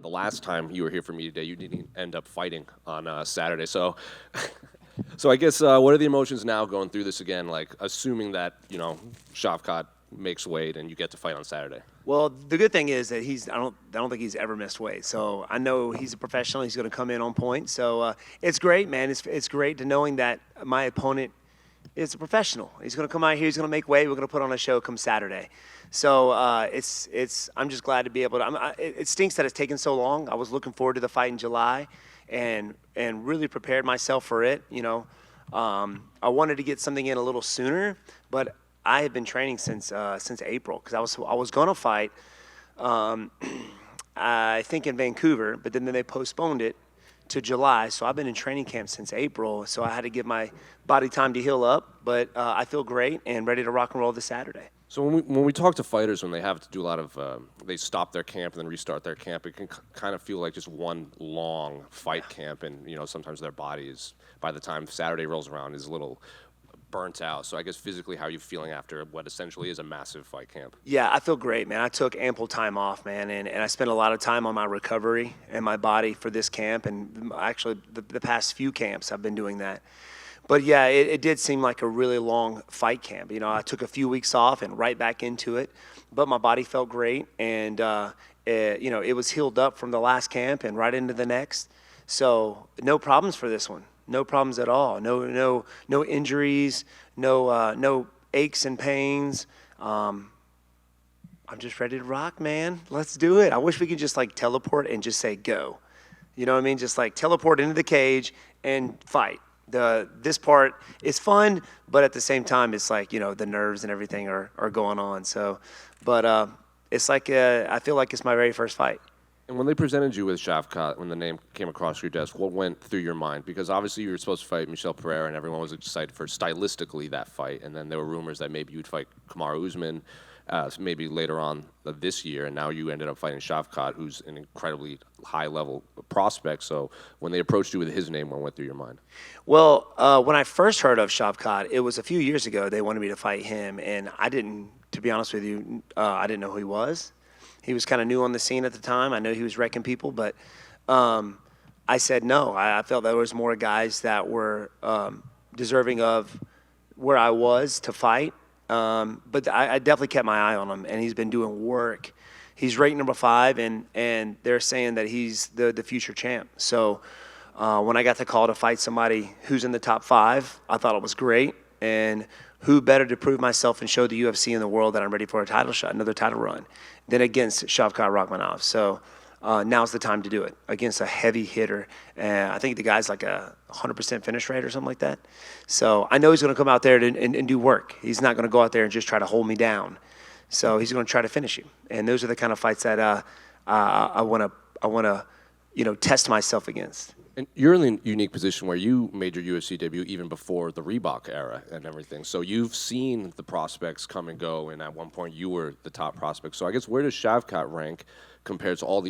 the last time you were here for me today, you didn't end up fighting on Saturday. So, so I guess what are the emotions now going through this again? Like assuming that Shavkat makes weight and you get to fight on Saturday. Well, the good thing is that I don't think he's ever missed weight. So I know he's a professional. He's going to come in on point. So it's great, man. It's great to knowing that my opponent is a professional. He's going to come out here. He's going to make weight. We're going to put on a show come Saturday. So I'm just glad to be able to. It stinks that it's taken so long. I was looking forward to the fight in July, and really prepared myself for it. I wanted to get something in a little sooner, but I had been training since April because I was going to fight, I think in Vancouver, but then they postponed it to July. So I've been in training camp since April. So I had to give my body time to heal up, but I feel great and ready to rock and roll this Saturday. So when we talk to fighters, when they have to do a lot of, they stop their camp and then restart their camp, it can kind of feel like just one long fight camp, and sometimes their body is, by the time Saturday rolls around, is a little burnt out. So I guess physically, how are you feeling after what essentially is a massive fight camp? Yeah, I feel great, man. I took ample time off, man, and I spent a lot of time on my recovery and my body for this camp, and actually the past few camps I've been doing that. But yeah, it did seem like a really long fight camp. I took a few weeks off and right back into it, but my body felt great, and it was healed up from the last camp and right into the next. So no problems for this one. No problems at all. No injuries. No aches and pains. I'm just ready to rock, man. Let's do it. I wish we could just teleport and just say go. You know what I mean? Just teleport into the cage and fight. This part is fun, but at the same time, it's the nerves and everything are going on. So, but it's I feel like it's my very first fight. And when they presented you with Shavkat, when the name came across your desk, what went through your mind? Because obviously you were supposed to fight Michel Pereira, and everyone was excited for stylistically that fight. And then there were rumors that maybe you'd fight Kamaru Usman maybe later on this year, and now you ended up fighting Shavkat, who's an incredibly high-level prospect. So when they approached you with his name, what went through your mind? Well, when I first heard of Shavkat, it was a few years ago. They wanted me to fight him, and I didn't, to be honest with you, I didn't know who he was. He was kind of new on the scene at the time. I know he was wrecking people, but I said no. I felt there was more guys that were deserving of where I was to fight. But I definitely kept my eye on him, and he's been doing work. He's ranked number 5, and they're saying that he's the future champ. So when I got the call to fight somebody who's in the top 5, I thought it was great. And who better to prove myself and show the UFC and the world that I'm ready for a title shot, another title run, than against Shavkat Rakhmonov. So now's the time to do it against a heavy hitter. I think the guy's like a 100% finish rate or something like that. So I know he's going to come out there and do work. He's not going to go out there and just try to hold me down. So he's going to try to finish you. And those are the kind of fights that I want to test myself against. And you're in a unique position where you made your UFC debut even before the Reebok era and everything. So you've seen the prospects come and go, and at one point you were the top prospect. So I guess where does Shavkat rank compared to all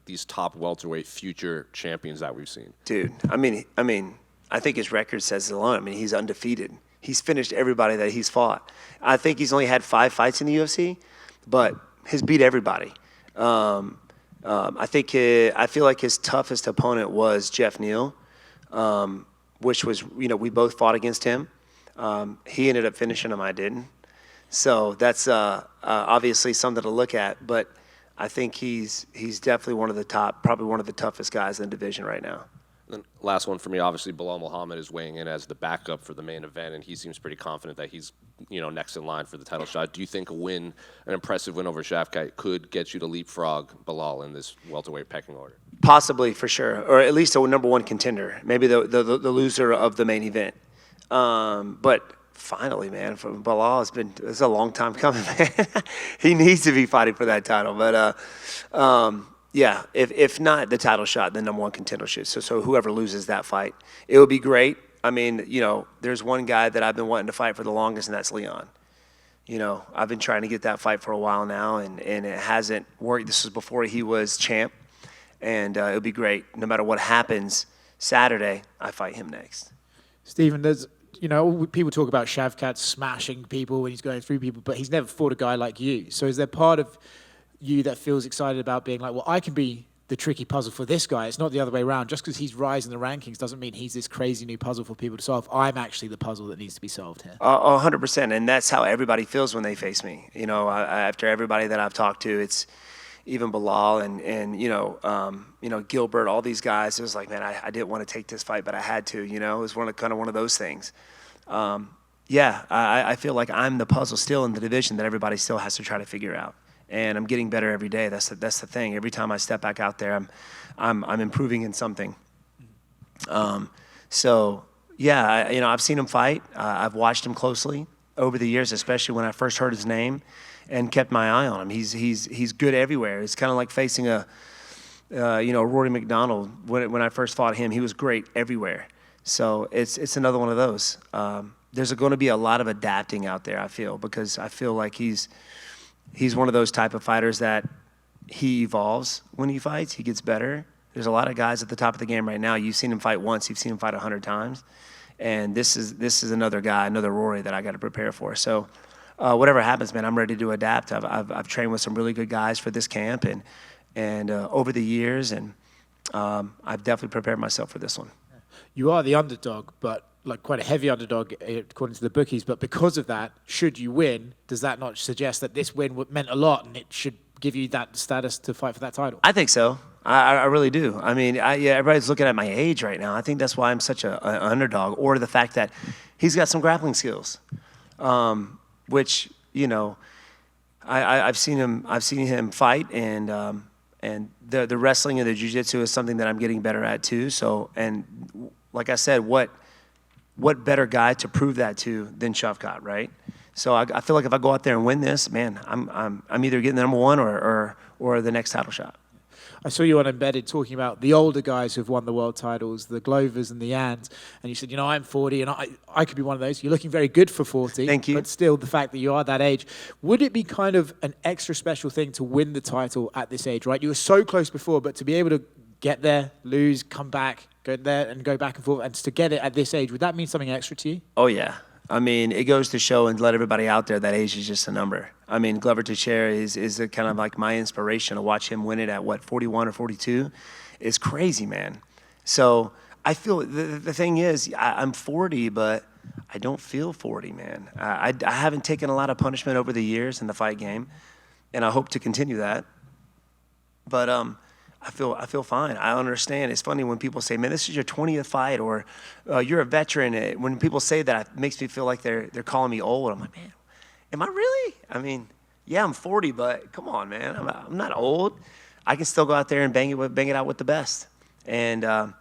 these top welterweight future champions that we've seen? Dude, I mean, I think his record says it alone. I mean, he's undefeated. He's finished everybody that he's fought. I think he's only had 5 fights in the UFC, but he's beat everybody. I feel like his toughest opponent was Jeff Neal, which was, we both fought against him. He ended up finishing him, I didn't. So that's obviously something to look at, but I think he's definitely one of the top, probably one of the toughest guys in the division right now. And last one for me, obviously, Bilal Muhammad is weighing in as the backup for the main event, and he seems pretty confident that he's, next in line for the title shot. Do you think an impressive win over Shavkat, could get you to leapfrog Bilal in this welterweight pecking order? Possibly, for sure, or at least a number 1 contender, maybe the loser of the main event. But finally, man, for Bilal, it's a long time coming, man. He needs to be fighting for that title, but yeah, if not the title shot, the number 1 contender shot. So whoever loses that fight, it would be great. I mean, there's one guy that I've been wanting to fight for the longest, and that's Leon. I've been trying to get that fight for a while now, and it hasn't worked. This was before he was champ, and it would be great. No matter what happens Saturday, I fight him next. Stephen, there's, people talk about Shavkat smashing people when he's going through people, but he's never fought a guy like you. So is there part of you that feels excited about being like, well, I can be the tricky puzzle for this guy. It's not the other way around. Just because he's rising the rankings doesn't mean he's this crazy new puzzle for people to solve. I'm actually the puzzle that needs to be solved here. 100%, and that's how everybody feels when they face me. You know, after everybody that I've talked to, it's even Bilal and Gilbert, all these guys. It was like, man, I didn't want to take this fight, but I had to. You know, it was kind of one of those things. I feel like I'm the puzzle still in the division that everybody still has to try to figure out. And I'm getting better every day. That's the thing. Every time I step back out there, I'm improving in something. I've seen him fight. I've watched him closely over the years, especially when I first heard his name, and kept my eye on him. He's good everywhere. It's kind of like facing a Rory McDonald. When I first fought him, he was great everywhere. So it's another one of those. There's going to be a lot of adapting out there, I feel, because I feel like he's one of those type of fighters that he evolves when he fights. He gets better. There's a lot of guys at the top of the game right now. You've seen him fight once. You've seen him fight 100 times. And this is another guy, another Rory that I got to prepare for. So whatever happens, man, I'm ready to adapt. I've trained with some really good guys for this camp and over the years, and I've definitely prepared myself for this one. You are the underdog, but like quite a heavy underdog according to the bookies. But because of that, should you win, does that not suggest that this win meant a lot and it should give you that status to fight for that title? I think so. I really do. I mean, everybody's looking at my age right now. I think that's why I'm such an underdog, or the fact that he's got some grappling skills, which I've seen him fight, and the wrestling and the jiu-jitsu is something that I'm getting better at too. So, and like I said, what better guy to prove that to than Shavkat, right? So I feel like if I go out there and win this, man, I'm either getting the number one or the next title shot. I saw you on Embedded talking about the older guys who've won the world titles, the Glovers and the Yans, and you said, I'm 40 and I could be one of those. You're looking very good for 40. Thank you. But still, the fact that you are that age, would it be kind of an extra special thing to win the title at this age, right? You were so close before, but to be able to get there, lose, come back, go there and go back and forth, and to get it at this age, would that mean something extra to you? Oh, yeah. I mean, it goes to show and let everybody out there that age is just a number. I mean, Glover Teixeira is kind of like my inspiration. To watch him win it at, 41 or 42 is crazy, man. So I feel the thing is, I'm 40, but I don't feel 40, man. I haven't taken a lot of punishment over the years in the fight game, and I hope to continue that. But I feel fine. I understand. It's funny when people say, man, this is your 20th fight, or you're a veteran. When people say that, it makes me feel like they're calling me old. I'm like, man, am I really? I mean, yeah, I'm 40, but come on, man. I'm not old. I can still go out there and bang it out with the best. And now's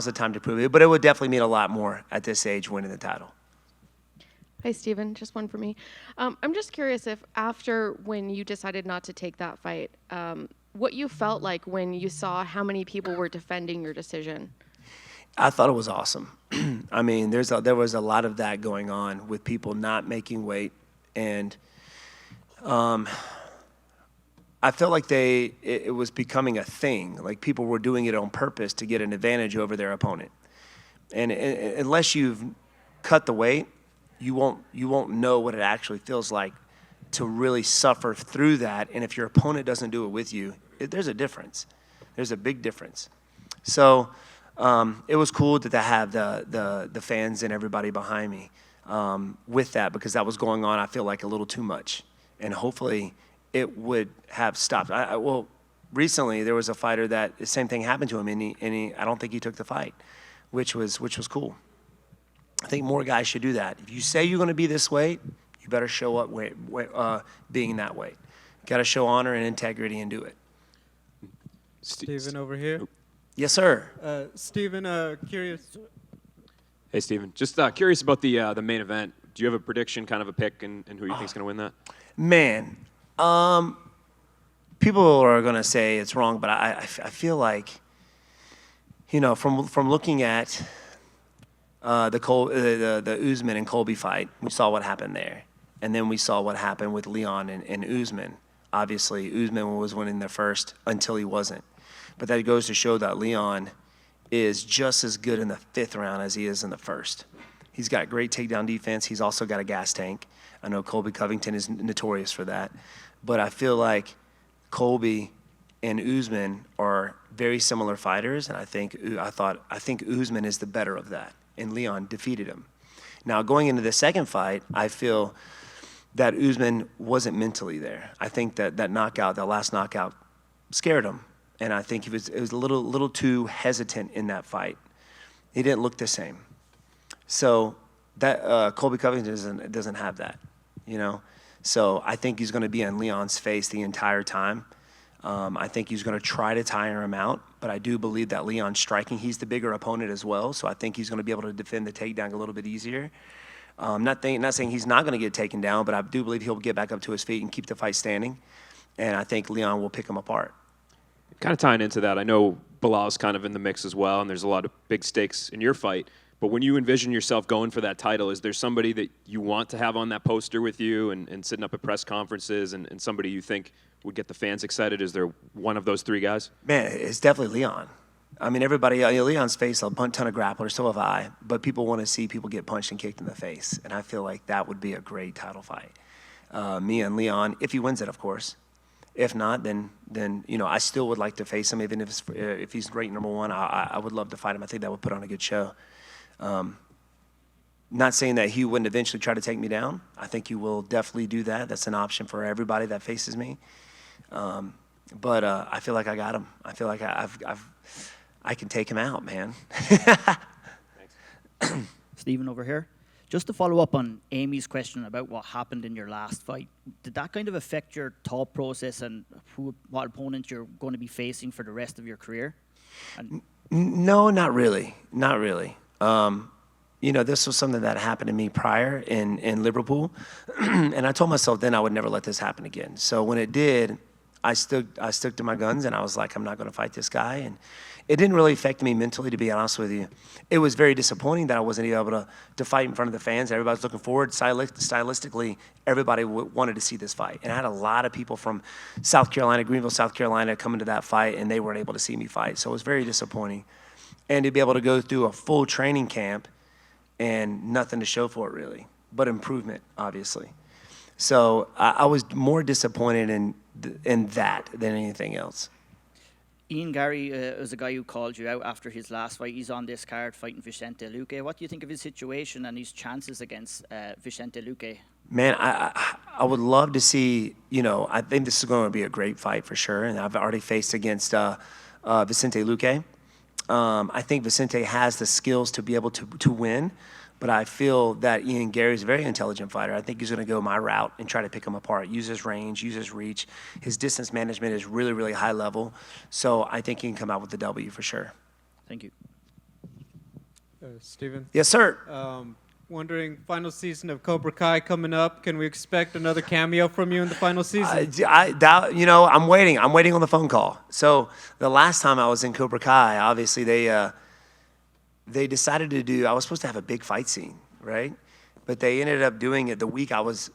the time to prove it. But it would definitely mean a lot more at this age winning the title. Hi, Stephen. Just one for me. I'm just curious if after when you decided not to take that fight, what you felt like when you saw how many people were defending your decision. I thought it was awesome. I mean, there was a lot of that going on with people not making weight, and I felt like it was becoming a thing. Like people were doing it on purpose to get an advantage over their opponent. And unless you've cut the weight, you won't know what it actually feels like to really suffer through that. And if your opponent doesn't do it with you, there's a difference. There's a big difference. So it was cool to have the fans and everybody behind me with that, because that was going on, I feel like, a little too much. And hopefully it would have stopped. Recently there was a fighter that the same thing happened to him, and I don't think he took the fight, which was cool. I think more guys should do that. If you say you're going to be this weight, you better show up being that weight. Got to show honor and integrity and do it. Stephen over here. Yes, sir. Stephen, curious. Hey, Stephen. Just curious about the main event. Do you have a prediction, kind of a pick, and who you think's going to win that? Man, people are going to say it's wrong, but I feel like, from looking at the Usman and Colby fight, we saw what happened there. And then we saw what happened with Leon and Usman. Obviously, Usman was winning the first until he wasn't. But that goes to show that Leon is just as good in the fifth round as he is in the first. He's got great takedown defense. He's also got a gas tank. I know Colby Covington is notorious for that. But I feel like Colby and Usman are very similar fighters, and I think Usman is the better of that, and Leon defeated him. Now, going into the second fight, I feel that Usman wasn't mentally there. I think that last knockout, scared him, and I think it was a little too hesitant in that fight. He didn't look the same. So that Colby Covington doesn't have that, you know. So I think he's going to be on Leon's face the entire time. I think he's going to try to tire him out, but I do believe that Leon's striking. He's the bigger opponent as well, so I think he's going to be able to defend the takedown a little bit easier. Not saying he's not going to get taken down, but I do believe he'll get back up to his feet and keep the fight standing, and I think Leon will pick him apart. Kind of tying into that, I know Bilal's kind of in the mix as well, and there's a lot of big stakes in your fight. But when you envision yourself going for that title, is there somebody that you want to have on that poster with you and sitting up at press conferences and somebody you think would get the fans excited? Is there one of those three guys? Man, it's definitely Leon. I mean, everybody, Leon's faced a ton of grapplers, so have I, but people want to see people get punched and kicked in the face, and I feel like that would be a great title fight. Me and Leon, if he wins it, of course. If not, then I still would like to face him, even if he's ranked number one. I would love to fight him. I think that would put on a good show. Not saying that he wouldn't eventually try to take me down. I think he will definitely do that. That's an option for everybody that faces me. But I feel like I got him. I feel like I can take him out, man. Stephen over here. Just to follow up on Amy's question about what happened in your last fight, did that kind of affect your thought process and what opponent you're going to be facing for the rest of your career? No, not really. Not really. This was something that happened to me prior in Liverpool, and I told myself then I would never let this happen again. So when it did, I stuck to my guns, and I was like, I'm not going to fight this guy. And it didn't really affect me mentally, to be honest with you. It was very disappointing that I wasn't able to fight in front of the fans. Everybody was looking forward. Stylistically, everybody wanted to see this fight. And I had a lot of people from South Carolina, Greenville, South Carolina, coming to that fight, and they weren't able to see me fight. So it was very disappointing. And to be able to go through a full training camp and nothing to show for it, really, but improvement, obviously. So I was more disappointed in that than anything else. Ian Gary is a guy who called you out after his last fight. He's on this card fighting Vicente Luque. What do you think of his situation and his chances against Vicente Luque? Man, I would love to see, I think this is going to be a great fight for sure. And I've already faced against Vicente Luque. I think Vicente has the skills to be able to win, but I feel that Ian Gary is a very intelligent fighter. I think he's going to go my route and try to pick him apart, use his range, use his reach. His distance management is really, really high level, so I think he can come out with the W for sure. Thank you. Stephen? Yes, sir. Wondering, final season of Cobra Kai coming up. Can we expect another cameo from you in the final season? I'm waiting. I'm waiting on the phone call. So the last time I was in Cobra Kai, obviously they decided to do. I was supposed to have a big fight scene, right? But they ended up doing it the week I was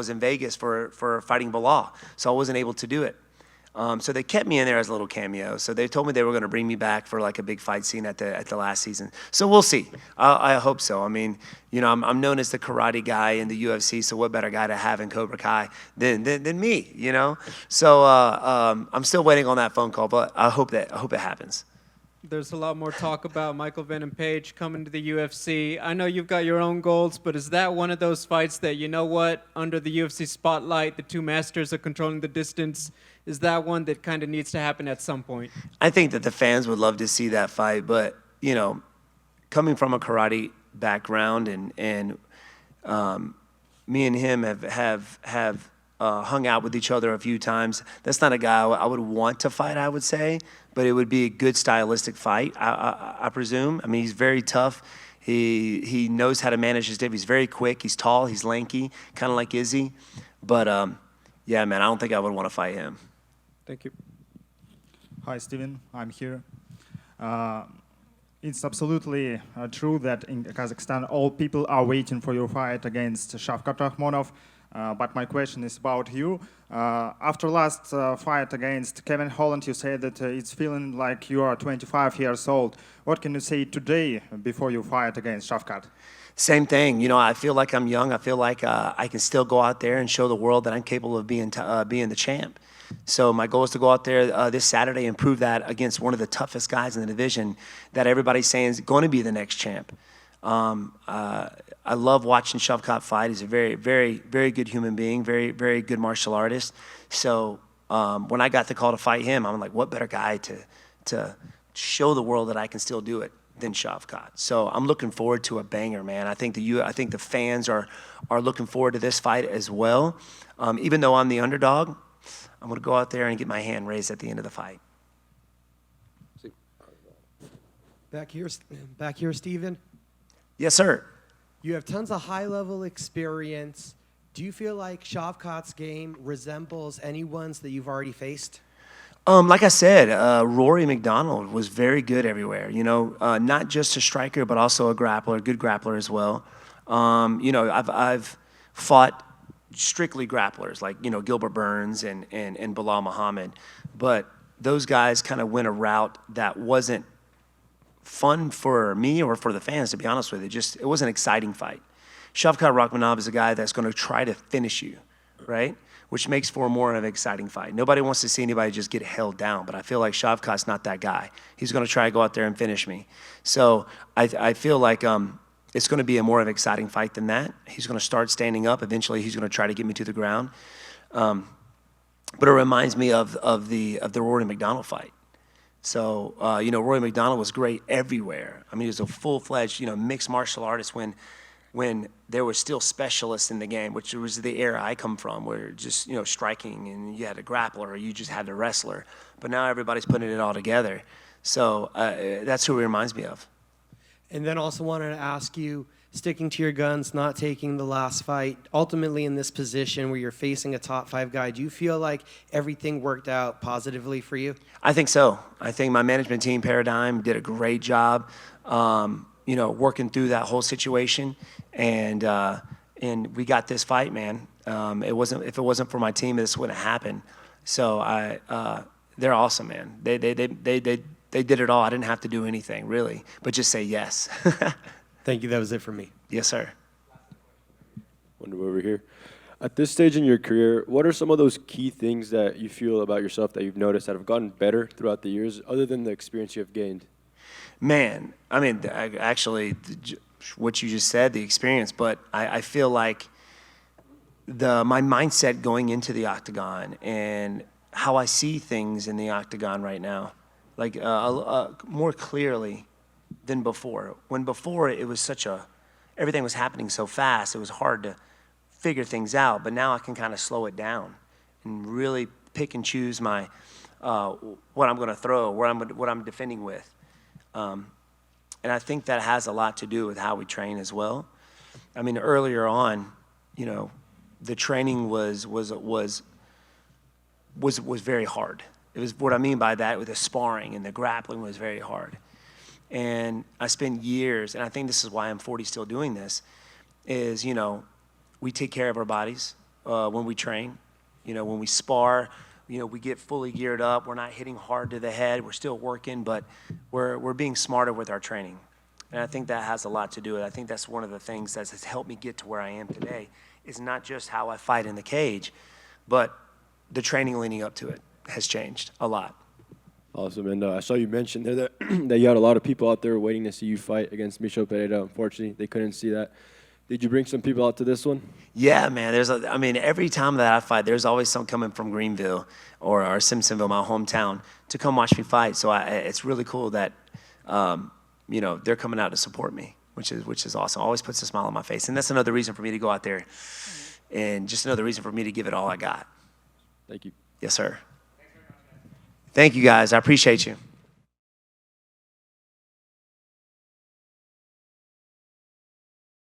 in Vegas for fighting Bilal, so I wasn't able to do it. So they kept me in there as a little cameo. So they told me they were going to bring me back for like a big fight scene at the last season. So we'll see. I hope so. I mean, I'm known as the karate guy in the UFC. So what better guy to have in Cobra Kai than me? So I'm still waiting on that phone call, but I hope it happens. There's a lot more talk about Michael Venom Page coming to the UFC. I know you've got your own goals, but is that one of those fights that, under the UFC spotlight, the two masters are controlling the distance? Is that one that kind of needs to happen at some point? I think that the fans would love to see that fight, but, coming from a karate background and me and him have hung out with each other a few times. That's not a guy I would want to fight, I would say, but it would be a good stylistic fight, I presume. I mean, he's very tough. He knows how to manage his dip. He's very quick. He's tall. He's lanky, kind of like Izzy. But, yeah, man, I don't think I would want to fight him. Thank you. Hi, Stephen. I'm here. It's absolutely true that in Kazakhstan, all people are waiting for your fight against Shavkat Rakhmonov. but my question is about you. After last fight against Kevin Holland, you said that it's feeling like you are 25 years old. What can you say today before you fight against Shavkat? Same thing. You know, I feel like I'm young. I feel like I can still go out there and show the world that I'm capable of being the champ. So my goal is to go out there this Saturday and prove that against one of the toughest guys in the division that everybody's saying is going to be the next champ. I love watching Shavkat fight. He's a very, very, very good human being, very, very good martial artist. So when I got the call to fight him, I'm like, what better guy to show the world that I can still do it than Shavkat. So I'm looking forward to a banger, man. I think the fans are looking forward to this fight as well. Even though I'm the underdog, I'm going to go out there and get my hand raised at the end of the fight. Back here, Stephen. Yes, sir. You have tons of high-level experience. Do you feel like Shavkat's game resembles any ones that you've already faced? Like I said, Rory McDonald was very good everywhere. You know, not just a striker, but also a grappler, good grappler as well. You know, I've fought strictly grapplers like, you know, Gilbert Burns and Bilal Muhammad, but those guys kind of went a route that wasn't fun for me or for the fans, to be honest with you. It was an exciting fight. Shavkat Rakhmonov is a guy that's going to try to finish you, right? Which makes for more of an exciting fight. Nobody wants to see anybody just get held down, but I feel like Shavkat's not that guy. He's going to try to go out there and finish me. So I feel like it's going to be a more of an exciting fight than that. He's going to start standing up. Eventually, he's going to try to get me to the ground. But it reminds me of the Rory McDonald fight. So, you know, Rory McDonald was great everywhere. I mean, he was a full-fledged, you know, mixed martial artist when there were still specialists in the game, which was the era I come from, where just, you know, striking and you had a grappler or you just had a wrestler. But now everybody's putting it all together. So that's who he reminds me of. And then also wanted to ask you, sticking to your guns, not taking the last fight, ultimately in this position where you're facing a top 5 guy, do you feel like everything worked out positively for you? I think so. I think my management team, Paradigm, did a great job, you know, working through that whole situation. And we got this fight, man. If it wasn't for my team, this wouldn't happen. So they're awesome, man. They did it all. I didn't have to do anything, really, but just say yes. Thank you. That was it for me. Yes, sir. Wonder over here. At this stage in your career, what are some of those key things that you feel about yourself that you've noticed that have gotten better throughout the years, other than the experience you have gained? Man, I mean, actually, what you just said, the experience, but I feel like my mindset going into the octagon and how I see things in the octagon right now, like more clearly than before. When before it was everything was happening so fast, it was hard to figure things out, but now I can kind of slow it down and really pick and choose my what I'm going to throw, what I'm defending with. And I think that has a lot to do with how we train as well. I mean, earlier on, you know, the training was very hard. It was what I mean by that, with the sparring and the grappling was very hard. And I spent years, and I think this is why I'm 40 still doing this, is, you know, we take care of our bodies when we train. You know, when we spar, you know, we get fully geared up. We're not hitting hard to the head. We're still working, but we're being smarter with our training. And I think that has a lot to do with it. I think that's one of the things that has helped me get to where I am today, is not just how I fight in the cage, but the training leading up to it has changed a lot. Awesome. And I saw you mention there that, that you had a lot of people out there waiting to see you fight against Michel Pereira. Unfortunately, they couldn't see that. Did you bring some people out to this one? Yeah, man. I mean, every time that I fight, there's always some coming from Greenville or Simpsonville, my hometown, to come watch me fight. So it's really cool that, you know, they're coming out to support me, which is awesome. Always puts a smile on my face. And that's another reason for me to go out there, and just another reason for me to give it all I got. Thank you. Yes, sir. Thank you, guys. I appreciate you.